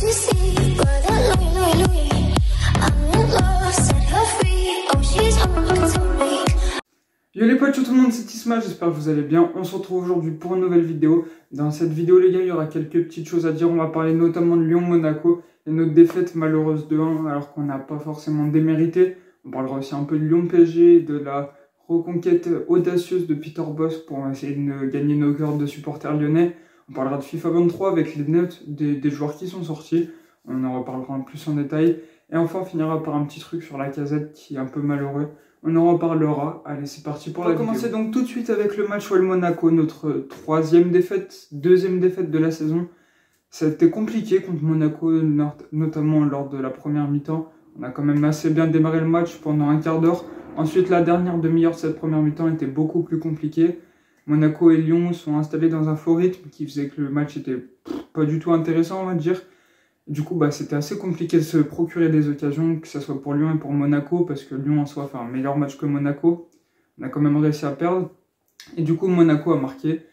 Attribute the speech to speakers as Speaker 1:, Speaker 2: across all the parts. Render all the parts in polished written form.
Speaker 1: Yo les potes, tout le monde, c'est Isma, j'espère que vous allez bien. On se retrouve aujourd'hui pour une nouvelle vidéo. Dans cette vidéo les gars, il y aura quelques petites choses à dire. On va parler notamment de Lyon-Monaco et notre défaite malheureuse de 1 alors qu'on n'a pas forcément démérité. On parlera aussi un peu de Lyon-PSG, de la reconquête audacieuse de Peter Bosz pour essayer de gagner nos cœurs de supporters lyonnais. On parlera de FIFA 23 avec les notes des joueurs qui sont sortis. On en reparlera en plus en détail. Et enfin on finira par un petit truc sur la Casette qui est un peu malheureux. On en reparlera. Allez, c'est parti pour la vidéo. On va commencer donc tout de suite avec le match OL-Monaco, notre deuxième défaite de la saison. Ça a été compliqué contre Monaco, notamment lors de la première mi-temps. On a quand même assez bien démarré le match pendant un quart d'heure. Ensuite, la dernière demi-heure de cette première mi-temps était beaucoup plus compliquée. Monaco et Lyon sont installés dans un faux rythme qui faisait que le match était pas du tout intéressant, on va dire. Du coup, c'était assez compliqué de se procurer des occasions, que ce soit pour Lyon et pour Monaco, parce que Lyon en soi fait un meilleur match que Monaco. On a quand même réussi à perdre. Et du coup, Monaco a marqué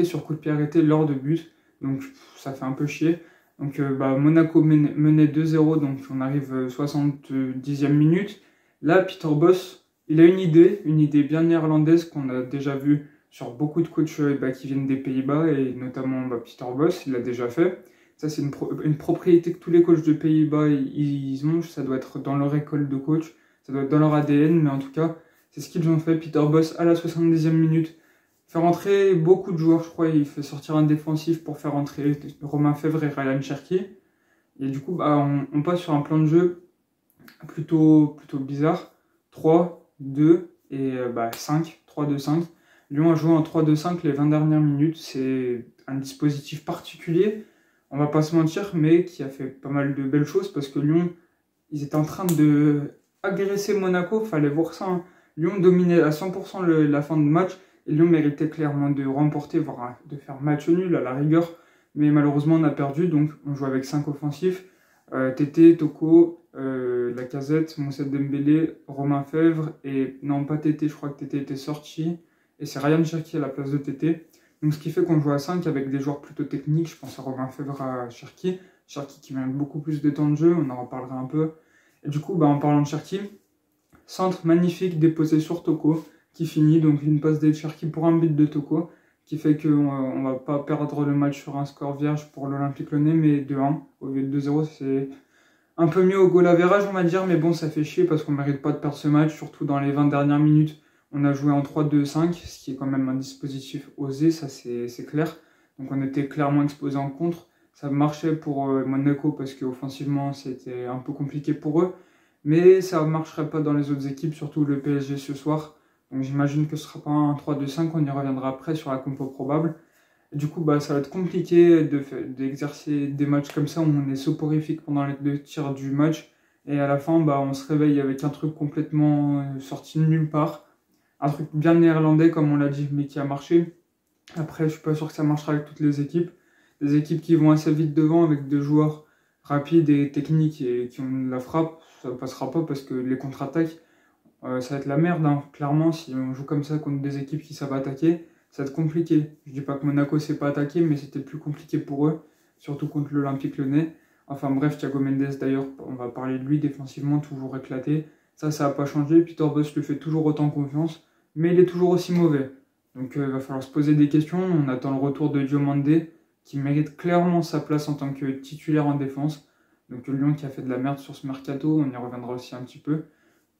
Speaker 1: sur coup de pied arrêté lors de but. Donc ça fait un peu chier. Donc Monaco menait 2-0, donc on arrive 70e minute. Là, Peter Bosz, il a une idée bien néerlandaise qu'on a déjà vue sur beaucoup de coachs qui viennent des Pays-Bas, et notamment Peter Bosz, il l'a déjà fait. Ça, c'est une propriété que tous les coachs de Pays-Bas ils ont. Ça doit être dans leur école de coach, ça doit être dans leur ADN, mais en tout cas, c'est ce qu'ils ont fait. Peter Bosz, à la 70e minute, fait rentrer beaucoup de joueurs, je crois. Il fait sortir un défensif pour faire rentrer Romain Fèvre et Ryan Cherki. Et du coup, on passe sur un plan de jeu plutôt bizarre. 3, 2 et 5. 3-2-5. Lyon a joué en 3-2-5 les 20 dernières minutes. C'est un dispositif particulier, on va pas se mentir, mais qui a fait pas mal de belles choses, parce que Lyon, ils étaient en train de agresser Monaco, fallait voir ça. Hein. Lyon dominait à 100% la fin de match, et Lyon méritait clairement de remporter, voire de faire match nul à la rigueur, mais malheureusement on a perdu, donc on joue avec 5 offensifs, Tété, Toko, Lacazette, Moussa Dembélé, Romain Fèvre, et non pas Tété, je crois que Tété était sorti, et c'est Ryan Cherki à la place de Tété. Donc ce qui fait qu'on joue à 5 avec des joueurs plutôt techniques. Je pense à Romain Fèvre, à Cherki qui mérite beaucoup plus de temps de jeu, on en reparlera un peu. Et du coup, en parlant de Cherki, centre magnifique déposé sur Toko, qui finit, donc une passe de Cherki pour un but de Toko, qui fait qu'on ne va pas perdre le match sur un score vierge pour l'Olympique Lyonnais, mais 2-1 au lieu de 2-0, c'est un peu mieux au goal average, on va dire, mais bon, ça fait chier parce qu'on ne mérite pas de perdre ce match, surtout dans les 20 dernières minutes. On a joué en 3-2-5, ce qui est quand même un dispositif osé, ça c'est clair. Donc on était clairement exposé en contre. Ça marchait pour Monaco parce qu'offensivement c'était un peu compliqué pour eux. Mais ça ne marcherait pas dans les autres équipes, surtout le PSG ce soir. Donc j'imagine que ce ne sera pas un 3-2-5, on y reviendra après sur la compo probable. Et du coup ça va être compliqué d'exercer des matchs comme ça où on est soporifique pendant les 2 tiers du match. Et à la fin on se réveille avec un truc complètement sorti de nulle part. Un truc bien néerlandais, comme on l'a dit, mais qui a marché. Après, je suis pas sûr que ça marchera avec toutes les équipes. Des équipes qui vont assez vite devant, avec des joueurs rapides et techniques et qui ont de la frappe, ça ne passera pas parce que les contre-attaques, ça va être la merde. Hein. Clairement, si on joue comme ça contre des équipes qui savent attaquer, ça va être compliqué. Je dis pas que Monaco ne sait pas attaquer, mais c'était plus compliqué pour eux, surtout contre l'Olympique Lyonnais. Enfin bref, Thiago Mendes d'ailleurs, on va parler de lui, défensivement, toujours éclaté. Ça n'a pas changé. Peter Bosz lui fait toujours autant confiance, mais il est toujours aussi mauvais. Donc il va falloir se poser des questions. On attend le retour de Diomandé, qui mérite clairement sa place en tant que titulaire en défense. Donc Lyon qui a fait de la merde sur ce mercato, on y reviendra aussi un petit peu.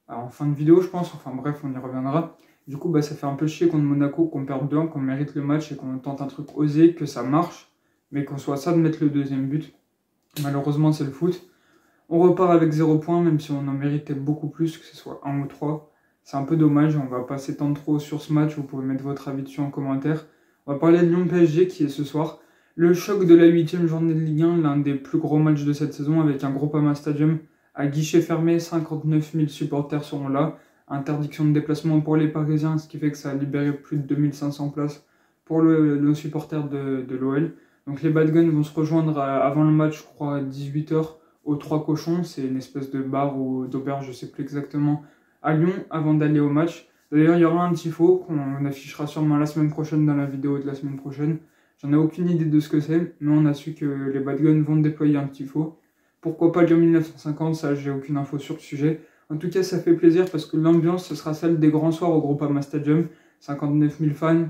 Speaker 1: Alors, en fin de vidéo je pense, enfin bref on y reviendra. Du coup ça fait un peu chier contre Monaco, qu'on perde 2-1, qu'on mérite le match et qu'on tente un truc osé, que ça marche, mais qu'on soit ça de mettre le deuxième but. Malheureusement c'est le foot. On repart avec 0 points, même si on en méritait beaucoup plus, que ce soit 1 ou 3. C'est un peu dommage, on va pas s'étendre trop sur ce match, vous pouvez mettre votre avis dessus en commentaire. On va parler de Lyon-PSG qui est ce soir. Le choc de la 8e journée de Ligue 1, l'un des plus gros matchs de cette saison, avec un Groupama Stadium à guichet fermé, 59 000 supporters seront là. Interdiction de déplacement pour les Parisiens, ce qui fait que ça a libéré plus de 2500 places pour nos supporters de l'OL. Donc les Bad Guns vont se rejoindre avant le match, je crois, à 18 h aux 3 Cochons. C'est une espèce de bar ou d'auberge, je sais plus exactement, à Lyon avant d'aller au match. D'ailleurs, il y aura un tifo qu'on affichera sûrement la semaine prochaine dans la vidéo de la semaine prochaine. J'en ai aucune idée de ce que c'est, mais on a su que les Bad Guns vont déployer un petit faux. Pourquoi pas Lyon 1950, ça j'ai aucune info sur le sujet. En tout cas, ça fait plaisir parce que l'ambiance, ce sera celle des grands soirs au Groupama Stadium. 59 000 fans,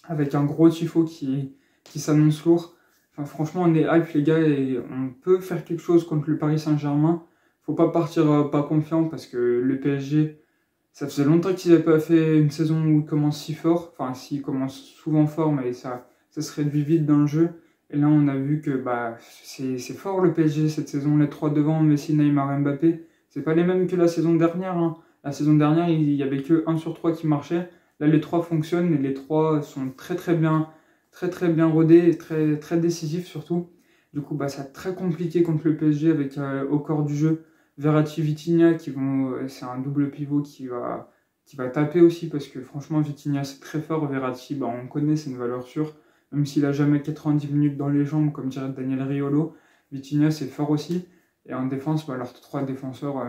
Speaker 1: avec un gros tifo qui s'annonce lourd. Enfin, franchement, on est hype les gars et on peut faire quelque chose contre le Paris Saint-Germain. Faut pas partir pas confiant parce que le PSG, ça faisait longtemps qu'ils n'avaient pas fait une saison où ils commencent si fort. Enfin, s'ils commencent souvent fort, mais ça se réduit vite dans le jeu. Et là, on a vu que bah, c'est fort le PSG cette saison. Les trois devant, Messi, Neymar, Mbappé, c'est pas les mêmes que la saison dernière. Hein. La saison dernière, il y avait que 1 sur 3 qui marchait. Là, les trois fonctionnent et les trois sont très bien rodés et très décisifs surtout. Du coup, bah, c'est très compliqué contre le PSG avec au corps du jeu Verratti, Vitinha c'est un double pivot qui va taper aussi parce que franchement, Vitinha c'est très fort. Verratti, bah, on connaît, c'est une valeur sûre. Même s'il a jamais 90 minutes dans les jambes, comme dirait Daniel Riolo, Vitinha c'est fort aussi. Et en défense, bah, leurs trois défenseurs,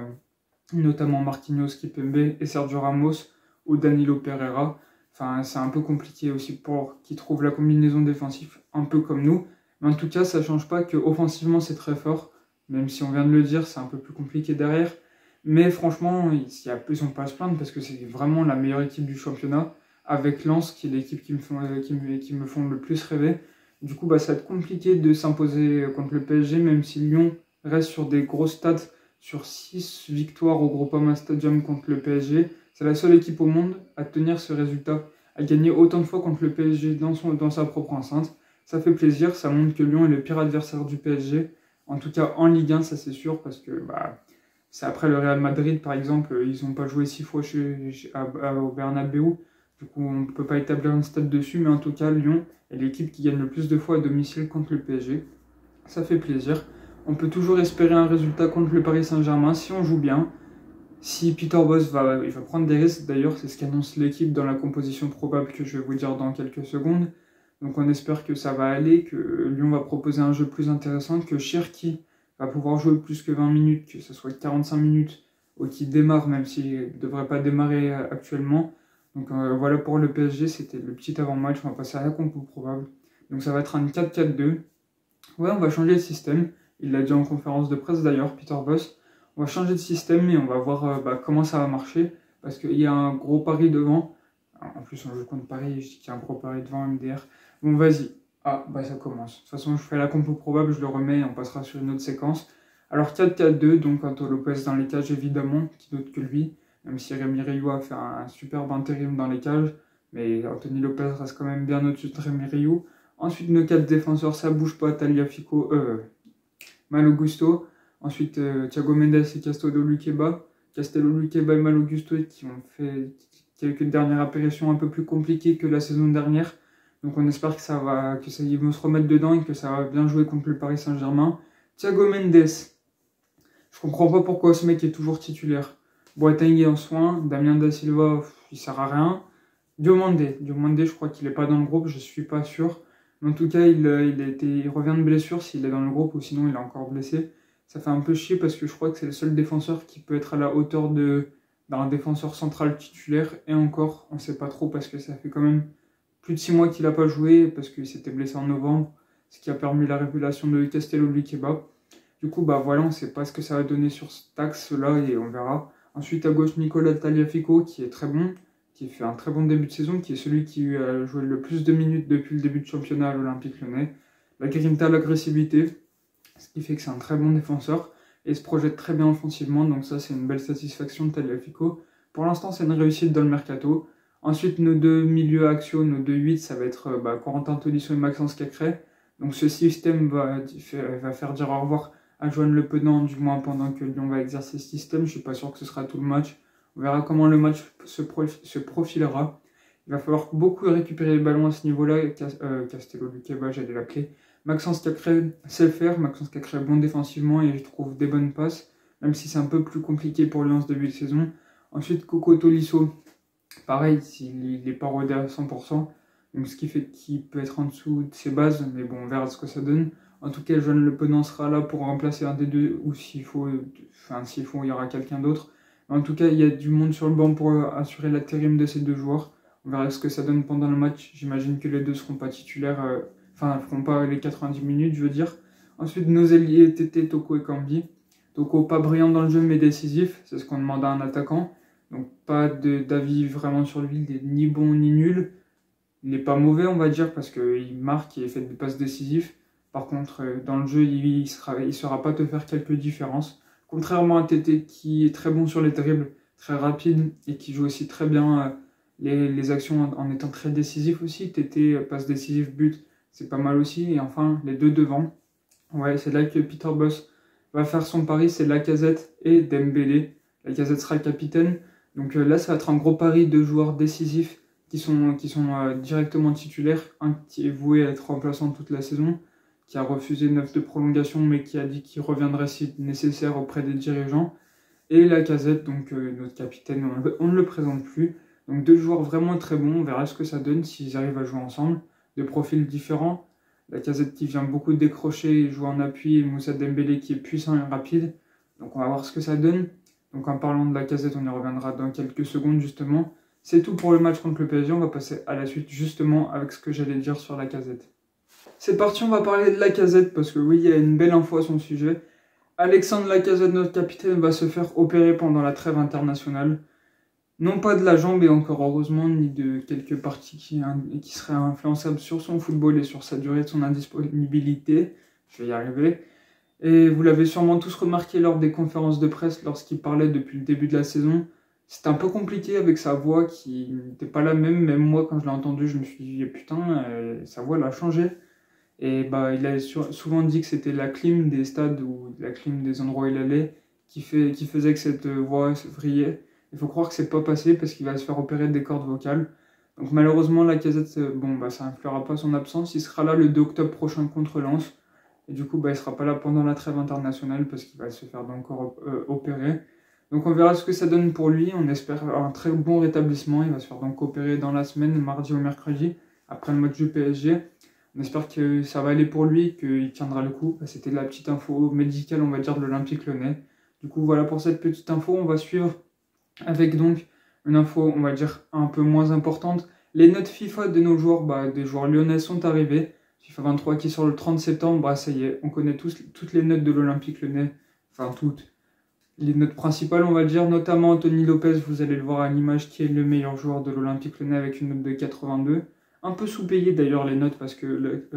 Speaker 1: notamment Marquinhos, Kimpembe et Sergio Ramos ou Danilo Pereira. Enfin, c'est un peu compliqué aussi pour qu'ils trouvent la combinaison défensive, un peu comme nous. Mais en tout cas, ça ne change pas qu'offensivement, c'est très fort. Même si on vient de le dire, c'est un peu plus compliqué derrière. Mais franchement, ils n'ont pas à se plaindre parce que c'est vraiment la meilleure équipe du championnat. Avec Lens, qui est l'équipe qui me font le plus rêver. Du coup, bah, ça va être compliqué de s'imposer contre le PSG, même si Lyon reste sur des gros stats, sur 6 victoires au Groupama Stadium contre le PSG. C'est la seule équipe au monde à tenir ce résultat, à gagner autant de fois contre le PSG dans sa propre enceinte. Ça fait plaisir, ça montre que Lyon est le pire adversaire du PSG. En tout cas en Ligue 1, ça c'est sûr, parce que bah, c'est après le Real Madrid par exemple, ils n'ont pas joué 6 fois au Bernabeu. Du coup, on ne peut pas établir un stade dessus, mais en tout cas, Lyon est l'équipe qui gagne le plus de fois à domicile contre le PSG. Ça fait plaisir. On peut toujours espérer un résultat contre le Paris Saint-Germain si on joue bien. Si Peter Bosz il va prendre des risques, d'ailleurs, c'est ce qu'annonce l'équipe dans la composition probable que je vais vous dire dans quelques secondes. Donc on espère que ça va aller, que Lyon va proposer un jeu plus intéressant, que Cherki va pouvoir jouer plus que 20 minutes, que ce soit 45 minutes, ou qu'il démarre, même s'il ne devrait pas démarrer actuellement. Donc voilà pour le PSG, c'était le petit avant-match, on va passer à la compo probable. Donc ça va être un 4-4-2. Ouais, on va changer de système. Il l'a dit en conférence de presse d'ailleurs, Peter Bosz. On va changer de système et on va voir comment ça va marcher. Parce qu'il y a un gros pari devant. En plus, on joue contre Paris, je dis qu'il y a un gros pari devant MDR. Bon, vas-y. Ah, bah ça commence. De toute façon, je fais la compo probable, je le remets et on passera sur une autre séquence. Alors 4-4-2, donc Anto Lopez dans les cages évidemment, qui d'autre que lui. Même si Rémi Rioux a fait un superbe intérim dans les cages. Mais Anthony Lopez reste quand même bien au-dessus de Rémi Rioux. Ensuite, nos 4 défenseurs, ça bouge pas, Tagliafico, Malo Gusto. Ensuite, Thiago Mendes et Castello Luqueba et Malo Gusto qui ont fait quelques dernières apparitions un peu plus compliquées que la saison dernière. Donc on espère qu'ils vont se remettre dedans et que ça va bien jouer contre le Paris Saint-Germain. Thiago Mendes, je comprends pas pourquoi ce mec est toujours titulaire. Boateng est en soin, Damien Da Silva, il sert à rien. Diomandé, je crois qu'il est pas dans le groupe, je suis pas sûr. Mais en tout cas, il revient de blessure s'il est dans le groupe ou sinon il est encore blessé. Ça fait un peu chier parce que je crois que c'est le seul défenseur qui peut être à la hauteur d'un défenseur central titulaire. Et encore, on sait pas trop parce que ça fait quand même plus de 6 mois qu'il n'a pas joué parce qu'il s'était blessé en novembre, ce qui a permis la révélation de Castello Luqueba. Du coup, bah voilà, on ne sait pas ce que ça va donner sur cet axe-là et on verra. Ensuite, à gauche, Nicolas Tagliafico qui est très bon, qui fait un très bon début de saison, qui est celui qui a joué le plus de minutes depuis le début de championnat à l'Olympique Lyonnais. La grinta, l'agressivité, ce qui fait que c'est un très bon défenseur et se projette très bien offensivement, donc ça c'est une belle satisfaction de Tagliafico. Pour l'instant, c'est une réussite dans le mercato. Ensuite, nos deux milieux axiaux, nos deux 8, ça va être Corentin Tolisso et Maxence Cacré. Donc ce système va faire dire au revoir à Joanne Le Penant, du moins pendant que Lyon va exercer ce système. Je ne suis pas sûr que ce sera tout le match. On verra comment le match se profilera. Il va falloir beaucoup récupérer les ballons à ce niveau-là. Castello Luqueba, j'allais l'appeler. Maxence Cacré sait le faire. Maxence Cacré est bon défensivement et je trouve des bonnes passes, même si c'est un peu plus compliqué pour Lyon ce début de saison. Ensuite, Coco Tolisso. Pareil, il n'est pas rodé à 100%, donc ce qui fait qu'il peut être en dessous de ses bases, mais bon, on verra ce que ça donne. En tout cas, Joanne Le Penant sera là pour remplacer un des deux, ou s'il faut, il y aura quelqu'un d'autre. Mais en tout cas, il y a du monde sur le banc pour assurer l'intérim de ces deux joueurs. On verra ce que ça donne pendant le match. J'imagine que les deux seront pas titulaires, Enfin, ils feront pas les 90 minutes, je veux dire. Ensuite, nos ailiers Tété, Toko et Kambi. Toko, pas brillant dans le jeu, mais décisif. C'est ce qu'on demande à un attaquant. Donc, pas d'avis vraiment sur lui. Il est ni bon ni nul. Il n'est pas mauvais, on va dire, parce qu'il marque et fait des passes décisives. Par contre, dans le jeu, il saura pas te faire quelques différences. Contrairement à Tété, qui est très bon sur les dribbles, très rapide, et qui joue aussi très bien les actions en étant très décisif aussi. Tété, passe décisive, but, c'est pas mal aussi. Et enfin, les deux devant. Ouais, c'est là que Peter Bosz va faire son pari, c'est Lacazette et Dembélé. Lacazette sera le capitaine. Donc là, ça va être un gros pari de joueurs décisifs qui sont directement titulaires. Un qui est voué à être remplaçant toute la saison, qui a refusé une offre de prolongation, mais qui a dit qu'il reviendrait si nécessaire auprès des dirigeants. Et Lacazette, donc notre capitaine, on ne le présente plus. Donc deux joueurs vraiment très bons, on verra ce que ça donne s'ils arrivent à jouer ensemble. De profils différents. Lacazette qui vient beaucoup décrocher et jouer en appui, et Moussa Dembélé qui est puissant et rapide. Donc on va voir ce que ça donne. Donc en parlant de Lacazette, on y reviendra dans quelques secondes justement. C'est tout pour le match contre le PSG, on va passer à la suite justement avec ce que j'allais dire sur Lacazette. C'est parti, on va parler de Lacazette parce que oui, il y a une belle info à son sujet. Alexandre Lacazette, notre capitaine, va se faire opérer pendant la trêve internationale. Non pas de la jambe et encore heureusement, ni de quelques parties qui seraient influençables sur son football et sur sa durée de son indisponibilité. Je vais y arriver. Et vous l'avez sûrement tous remarqué lors des conférences de presse lorsqu'il parlait depuis le début de la saison. C'était un peu compliqué avec sa voix qui n'était pas la même. Même moi, quand je l'ai entendu, je me suis dit putain, sa voix elle a changé. Et bah, il a souvent dit que c'était la clim des stades ou la clim des endroits où il allait qui faisait que cette voix vrillait. Il faut croire que c'est pas passé parce qu'il va se faire opérer des cordes vocales. Donc malheureusement, Lacazette, bon, bah, ça n'influera pas son absence. Il sera là le 2 octobre prochain contre Lens. Et du coup, bah, il ne sera pas là pendant la trêve internationale parce qu'il va se faire encore opérer. Donc on verra ce que ça donne pour lui. On espère un très bon rétablissement. Il va se faire donc opérer dans la semaine, mardi ou mercredi, après le match du PSG. On espère que ça va aller pour lui, qu'il tiendra le coup. C'était la petite info médicale, on va dire, de l'Olympique Lyonnais. Du coup, voilà pour cette petite info. On va suivre avec donc une info, on va dire, un peu moins importante. Les notes FIFA de nos joueurs, des joueurs lyonnais sont arrivées. FIFA 23 qui sort le 30 septembre, ça y est, on connaît toutes les notes de l'Olympique Lyonnais. Enfin, toutes. Les notes principales, on va dire, notamment Anthony Lopez, vous allez le voir à l'image, qui est le meilleur joueur de l'Olympique Lyonnais avec une note de 82. Un peu sous-payé d'ailleurs les notes parce que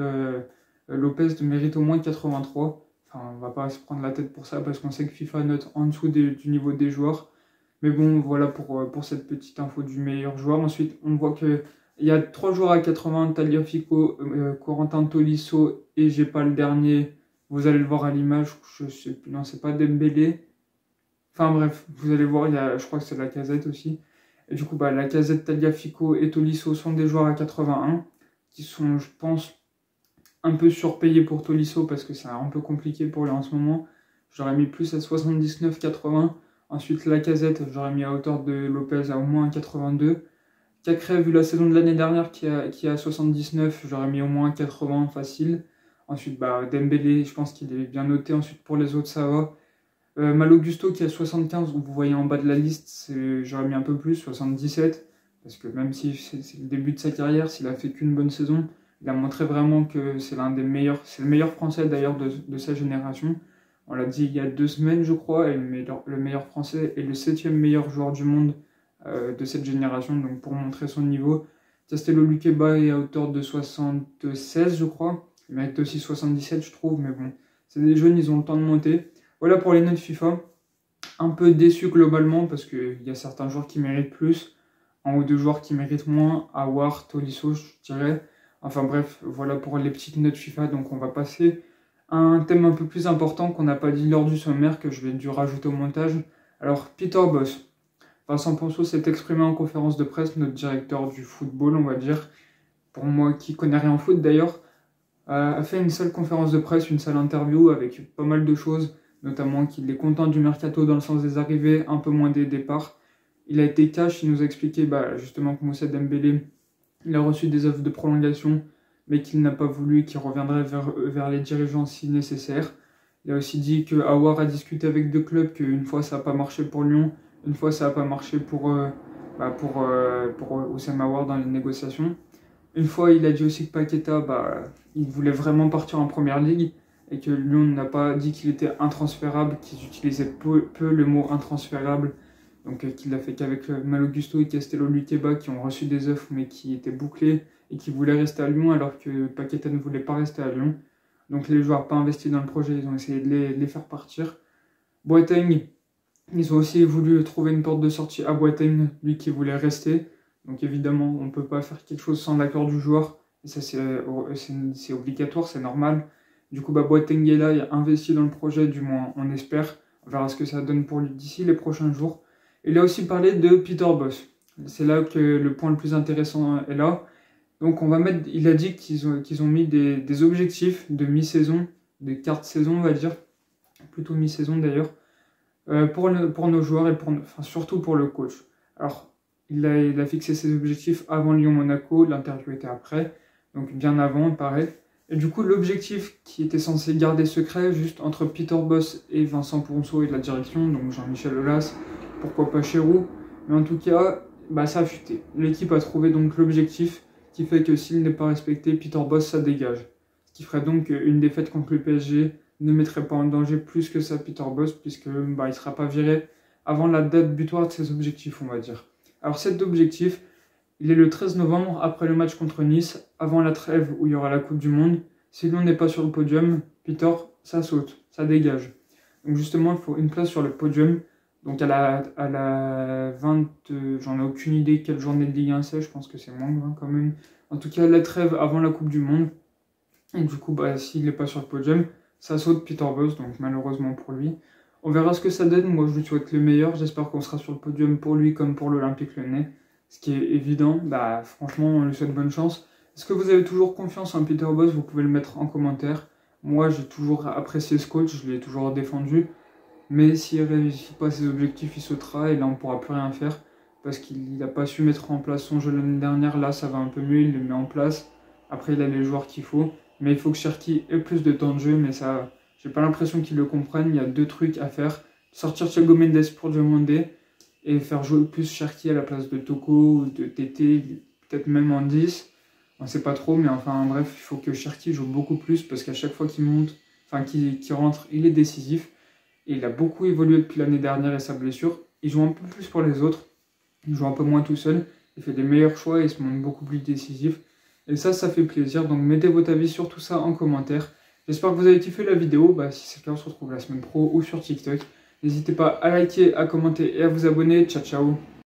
Speaker 1: Lopez mérite au moins 83. Enfin, on va pas se prendre la tête pour ça parce qu'on sait que FIFA note en dessous du niveau des joueurs. Mais bon, voilà pour cette petite info du meilleur joueur. Ensuite, on voit qu'il y a 3 joueurs à 80, Tagliafico, Corentin Tolisso et j'ai pas le dernier. Vous allez le voir à l'image, je sais plus, non, c'est pas Dembélé. Enfin bref, vous allez voir, je crois que c'est Lacazette aussi. Et du coup, Lacazette, Tagliafico et Tolisso sont des joueurs à 81, qui sont, je pense, un peu surpayés pour Tolisso parce que c'est un peu compliqué pour lui en ce moment. J'aurais mis plus à 79-80. Ensuite, Lacazette, j'aurais mis à hauteur de Lopez à au moins 82. Cacré, vu la saison de l'année dernière qui est à 79, j'aurais mis au moins 80 facile. Ensuite, Dembélé, je pense qu'il est bien noté. Ensuite, pour les autres, ça va. Malo Gusto qui a 75, vous voyez en bas de la liste, j'aurais mis un peu plus, 77. Parce que même si c'est le début de sa carrière, s'il a fait qu'une bonne saison, il a montré vraiment que c'est l'un des meilleurs, c'est le meilleur français d'ailleurs de sa génération. On l'a dit il y a 2 semaines, je crois, et le meilleur français est le 7e meilleur joueur du monde de cette génération, donc pour montrer son niveau. Castello Luqueba est à hauteur de 76, je crois. Il mérite aussi 77, je trouve, mais bon, c'est des jeunes, ils ont le temps de monter. Voilà pour les notes FIFA. Un peu déçu globalement, parce qu'il y a certains joueurs qui méritent plus, en haut de joueurs qui méritent moins, Aouar, Tolisso, je dirais. Enfin bref, voilà pour les petites notes FIFA, donc on va passer un thème un peu plus important qu'on n'a pas dit lors du sommaire, que je vais dû rajouter au montage. Alors, Peter Bosz. Vincent Ponceau s'est exprimé en conférence de presse, notre directeur du football, on va dire, pour moi qui connais rien en foot d'ailleurs, a fait une seule conférence de presse, une seule interview avec pas mal de choses, notamment qu'il est content du mercato dans le sens des arrivées, un peu moins des départs. Il a été cash, il nous a expliqué justement que Moussa Dembélé, il a reçu des offres de prolongation, mais qu'il n'a pas voulu et qu'il reviendrait vers les dirigeants si nécessaire. Il a aussi dit que Aouar a discuté avec 2 clubs, qu'une fois ça n'a pas marché pour Lyon, une fois ça n'a pas marché pour Oussem Aouar dans les négociations. Une fois, il a dit aussi que Paqueta, il voulait vraiment partir en première ligue et que Lyon n'a pas dit qu'il était intransférable, qu'ils utilisaient peu le mot intransférable. Donc qu'il l'a fait qu'avec Malo Gusto et Castello Luqueba qui ont reçu des offres mais qui étaient bouclés et qui voulaient rester à Lyon alors que Paqueta ne voulait pas rester à Lyon. Donc les joueurs pas investis dans le projet, ils ont essayé de les faire partir. Boateng, ils ont aussi voulu trouver une porte de sortie à Boateng, lui qui voulait rester. Donc évidemment, on ne peut pas faire quelque chose sans l'accord du joueur. Et ça, c'est obligatoire, c'est normal. Du coup, Boateng est là, il a investi dans le projet, du moins on espère. On verra ce que ça donne pour lui d'ici les prochains jours. Il a aussi parlé de Peter Bosz. C'est là que le point le plus intéressant est là. Donc il a dit qu'ils ont mis des objectifs de mi-saison, des quarts de saison on va dire, plutôt mi-saison d'ailleurs, pour nos joueurs et surtout pour le coach. Alors il a fixé ses objectifs avant Lyon-Monaco, l'interview était après, donc bien avant il paraît. Et du coup l'objectif qui était censé garder secret juste entre Peter Bosz et Vincent Ponceau et la direction, donc Jean-Michel Aulas, pourquoi pas Chéroux, mais en tout cas ça a fuité. L'équipe a trouvé donc l'objectif qui fait que s'il n'est pas respecté, Peter Bosz, ça dégage. Ce qui ferait donc une défaite contre le PSG ne mettrait pas en danger plus que ça Peter Bosz, puisque il ne sera pas viré avant la date butoir de ses objectifs, on va dire. Alors cet objectif, il est le 13 novembre, après le match contre Nice, avant la trêve où il y aura la Coupe du Monde. Si l'on n'est pas sur le podium, Peter, ça saute, ça dégage. Donc justement, il faut une place sur le podium. Donc à la 20, j'en ai aucune idée quelle journée de Ligue 1 c'est, je pense que c'est moins quand même. En tout cas, la trêve avant la Coupe du Monde. Et du coup, s'il n'est pas sur le podium, ça saute Peter Bosz, donc malheureusement pour lui. On verra ce que ça donne, moi je lui souhaite le meilleur, j'espère qu'on sera sur le podium pour lui comme pour l'Olympique Lyonnais. Ce qui est évident, franchement on lui souhaite bonne chance. Est-ce que vous avez toujours confiance en Peter Bosz? Vous pouvez le mettre en commentaire. Moi j'ai toujours apprécié ce coach, je l'ai toujours défendu. Mais s'il ne réussit pas ses objectifs, il sautera et là on ne pourra plus rien faire parce qu'il n'a pas su mettre en place son jeu l'année dernière. Là ça va un peu mieux, il le met en place. Après il a les joueurs qu'il faut. Mais il faut que Cherki ait plus de temps de jeu, mais ça, j'ai pas l'impression qu'il le comprenne. Il y a deux trucs à faire. Sortir Thiago Mendes pour Diomandé et faire jouer plus Cherki à la place de Toko ou de Tété, peut-être même en 10. On sait pas trop, mais enfin bref, il faut que Cherki joue beaucoup plus parce qu'à chaque fois qu'il monte, qu'il rentre, il est décisif. Et il a beaucoup évolué depuis l'année dernière et sa blessure. Il joue un peu plus pour les autres. Il joue un peu moins tout seul. Il fait des meilleurs choix et il se montre beaucoup plus décisif. Et ça fait plaisir. Donc mettez votre avis sur tout ça en commentaire. J'espère que vous avez kiffé la vidéo. Si c'est le cas, on se retrouve la semaine pro ou sur TikTok. N'hésitez pas à liker, à commenter et à vous abonner. Ciao, ciao.